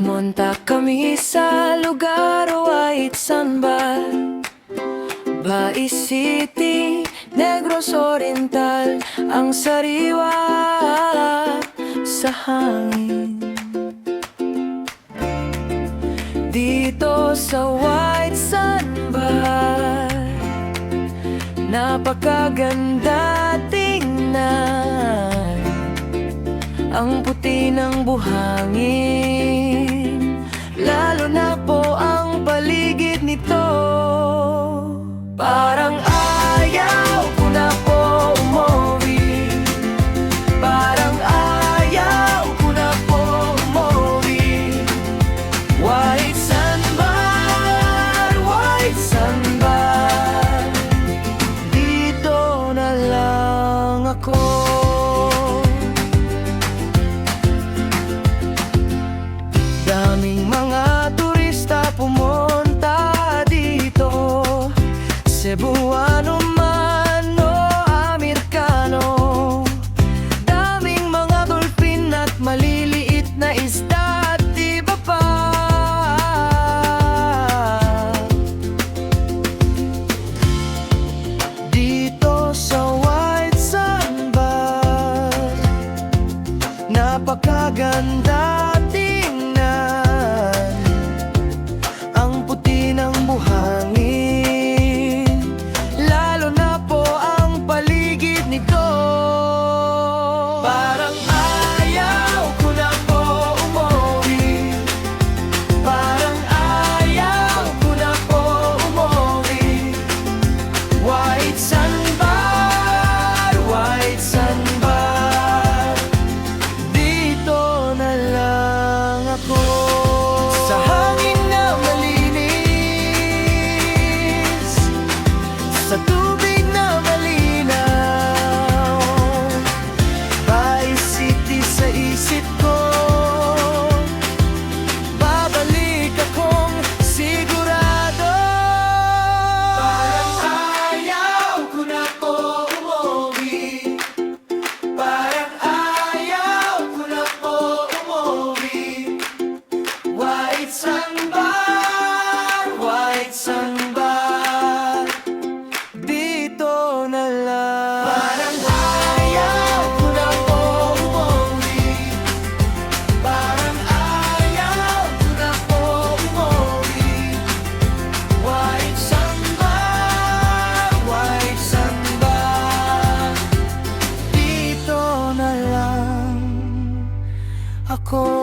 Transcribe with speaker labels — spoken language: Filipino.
Speaker 1: Pumunta kami sa lugar White Sandbar, Bai City, Negros Oriental. Ang sariwa sa hangin. Dito sa White Sandbar, napakaganda tingnan. Ang puti ng buhangin, lalo na po ang paligid nito. Parang ayaw ko na po umuwi, parang ayaw ko na po umuwi. White Sandbar, White Sandbar, dito na lang ako. Daming mga turista pumunta dito, Cebuano man o Amerikano. Daming mga dolphin at maliliit na isda at iba pa. Dito sa White Sandbar, napakaganda tingnan. Ang puti ng buhangin, lalo na po ang paligid nito. Parang ayaw ko na po umuwi, parang ayaw ko na po umuwi. White Sandbar, White Sandbar, dito na lang ako. Sa hangin na malinis, sa tubig na malinaw, Bai City sa isip ko, babalik akong sigurado. Parang ayaw ko na po umuwi, parang ayaw ko na po umuwi. White Sandbar, White Sandbar, dito na lang. Parang ayaw ko na po umuwi, parang ayaw ko na po umuwi. White Sandbar, White Sandbar, dito na lang ako.